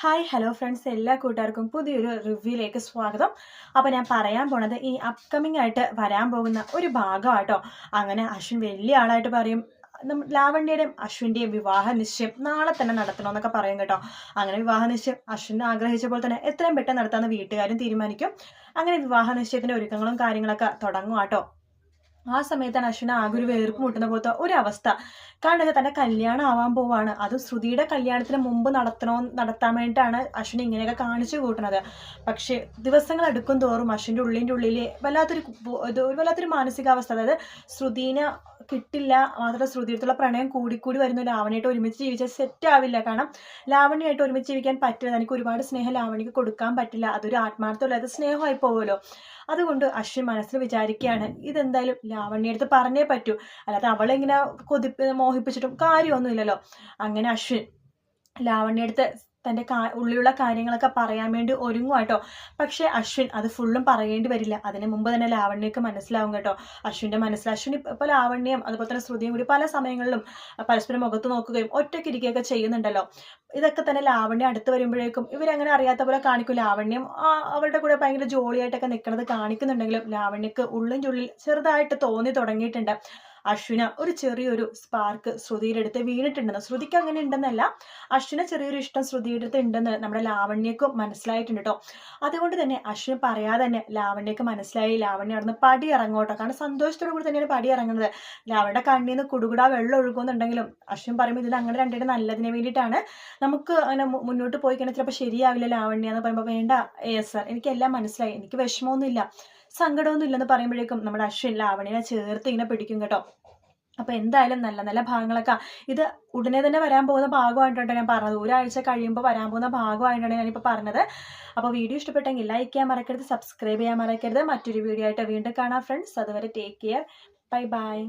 Hi hello friends, എല്ലാ കൂട്ടുകാർക്കും പുതിയൊരു റിവ്യൂയിലേക്ക് സ്വാഗതം. അപ്പോൾ ഞാൻ പറയാൻ പോണത് ഈ അപ്കമിങ് ആയിട്ട് വരാൻ പോകുന്ന ഒരു ഭാഗമാട്ടോ. അങ്ങനെ അശ്വിൻ വലിയ ആളായിട്ട് പറയും ലാവണ്യയുടെയും അശ്വിൻ്റെയും വിവാഹ നിശ്ചയം നാളെ തന്നെ നടത്തണമെന്നൊക്കെ പറയും കേട്ടോ. അങ്ങനെ വിവാഹ നിശ്ചയം അശ്വിൻ ആഗ്രഹിച്ച പോലെ തന്നെ എത്രയും പെട്ടെന്ന് നടത്താമെന്ന് വീട്ടുകാരും തീരുമാനിക്കും. അങ്ങനെ വിവാഹ നിശ്ചയത്തിൻ്റെ ഒരുക്കങ്ങളും കാര്യങ്ങളൊക്കെ തുടങ്ങും കേട്ടോ. ആ സമയത്താണ് അശ്വിന് ആകെ ഒരു വേർപ്പ് മുട്ടുന്ന പോലത്തെ ഒരവസ്ഥ. കാരണം തൻ്റെ കല്യാണം ആവാൻ പോവാണ്. അത് ശ്രുതിയുടെ കല്യാണത്തിന് മുമ്പ് നടത്താൻ വേണ്ടിയിട്ടാണ് അശ്വിൻ ഇങ്ങനെയൊക്കെ കാണിച്ചു കൂട്ടുന്നത്. പക്ഷേ ദിവസങ്ങൾ എടുക്കും തോറും അശ്വിൻ്റെ ഉള്ളിൽ വല്ലാത്തൊരു മാനസികാവസ്ഥ, അതായത് ശ്രുതിനെ കിട്ടില്ല, മാത്രമല്ല ശ്രുതിയെടുത്തുള്ള പ്രണയം കൂടിക്കൂടി വരുന്നു. ലാവണ്യായിട്ട് ഒരുമിച്ച് ജീവിച്ചാൽ സെറ്റ് ആവില്ല. കാരണം ലാവണ്യമായിട്ട് ഒരുമിച്ച് ജീവിക്കാൻ പറ്റില്ല, എനിക്ക് ഒരുപാട് സ്നേഹം ലാവണ്യക്ക് കൊടുക്കാൻ പറ്റില്ല, അതൊരു ആത്മാർത്ഥമല്ലാത്ത സ്നേഹമായി പോകുമല്ലോ. അതുകൊണ്ട് അശ്വിൻ മനസ്സിൽ വിചാരിക്കുകയാണ്, ഇതെന്തായാലും ലാവണ്യടുത്ത് പറഞ്ഞേ പറ്റൂ, അല്ലാതെ അവളെങ്ങനെ മോഹിപ്പിച്ചിട്ടും കാര്യമൊന്നുമില്ലല്ലോ. അങ്ങനെ അശ്വിൻ ലാവണ്യടുത്ത് തൻ്റെ ഉള്ളിലുള്ള കാര്യങ്ങളൊക്കെ പറയാൻ വേണ്ടി ഒരുങ്ങും കേട്ടോ. പക്ഷേ അശ്വിൻ അത് ഫുള്ളും പറയേണ്ടി വരില്ല. അതിന് മുമ്പ് തന്നെ ലാവണ്യക്ക് മനസ്സിലാവും കേട്ടോ. അശ്വിൻ്റെ മനസ്സിൽ അശ്വിൻ ഇപ്പോൾ ലാവണ്യം അതുപോലെ തന്നെ ശ്രുതിയും കൂടി പല സമയങ്ങളിലും പരസ്പരം മുഖത്ത് നോക്കുകയും ഒറ്റയ്ക്ക് ഇരിക്കുകയൊക്കെ ചെയ്യുന്നുണ്ടല്ലോ. ഇതൊക്കെ തന്നെ ലാവണ്യം അടുത്ത് വരുമ്പോഴേക്കും ഇവരങ്ങനെ അറിയാത്ത പോലെ കാണിക്കും. ലാവണ്യം അവരുടെ കൂടെ ഭയങ്കര ജോളിയായിട്ടൊക്കെ നിൽക്കുന്നത് കാണിക്കുന്നുണ്ടെങ്കിലും ലാവണ്യക്ക് ഉള്ളിൻ്റെ ചെറുതായിട്ട് തോന്നി തുടങ്ങിയിട്ടുണ്ട്. അശ്വിന ഒരു ചെറിയൊരു സ്പാർക്ക് ശ്രുതിയുടെ അടുത്ത് വീണിട്ടുണ്ടെന്ന്. ശ്രുതിക്ക് അങ്ങനെ ഉണ്ടെന്നല്ല, അശ്വിന ചെറിയൊരു ഇഷ്ടം ശ്രുതിയുടെ അടുത്ത് ഉണ്ടെന്ന് നമ്മുടെ ലാവണ്യക്കും മനസ്സിലായിട്ടുണ്ട് കേട്ടോ. അതുകൊണ്ട് തന്നെ അശ്വിൻ പറയാതെ തന്നെ ലാവണ്യക്ക് മനസ്സിലായി. ലാവണ്യ അവിടുന്ന് പടി ഇറങ്ങോട്ടോ. കാരണം സന്തോഷത്തോടു കൂടി തന്നെയാണ് പടി ഇറങ്ങുന്നത്. ലാവണ്യയുടെ കണ്ണിൽ നിന്ന് കുടുകുടാ വെള്ളം ഒഴുകുന്നുണ്ടെങ്കിലും അശ്വിൻ പറയുമ്പോൾ ഇത് അങ്ങനെ രണ്ടുപേരും നല്ലതിന് വേണ്ടിയിട്ടാണ്, നമുക്ക് അങ്ങനെ മുന്നോട്ട് പോയി കഴിഞ്ഞാൽ ചിലപ്പോൾ ശരിയാവില്ല ലാവണ്യ എന്ന് പറയുമ്പോൾ, വേണ്ട സർ എനിക്കെല്ലാം മനസ്സിലായി, എനിക്ക് വിഷമമൊന്നുമില്ല സങ്കടമൊന്നും ഇല്ലെന്ന് പറയുമ്പോഴേക്കും നമ്മുടെ അശ്വിൻ ലാവണ്യനെ ചേർത്ത് ഇങ്ങനെ പിടിക്കും കേട്ടോ. അപ്പോൾ എന്തായാലും നല്ല നല്ല ഭാഗങ്ങളൊക്കെ ഇത് ഉടനെ തന്നെ വരാൻ പോകുന്ന ഭാഗമായിട്ടാണ് ഞാൻ പറഞ്ഞത്. ഒരാഴ്ച കഴിയുമ്പോൾ വരാൻ പോകുന്ന ഭാഗമായിട്ടാണ് ഞാനിപ്പോൾ പറഞ്ഞത്. അപ്പോൾ വീഡിയോ ഇഷ്ടപ്പെട്ടെങ്കിൽ ലൈക്ക് ചെയ്യാൻ മറക്കരുത്, സബ്സ്ക്രൈബ് ചെയ്യാൻ മറക്കരുത്. മറ്റൊരു വീഡിയോ ആയിട്ട് വീണ്ടും കാണാം ഫ്രണ്ട്സ്. അതുവരെ ടേക്ക് കെയർ, ബൈ ബൈ.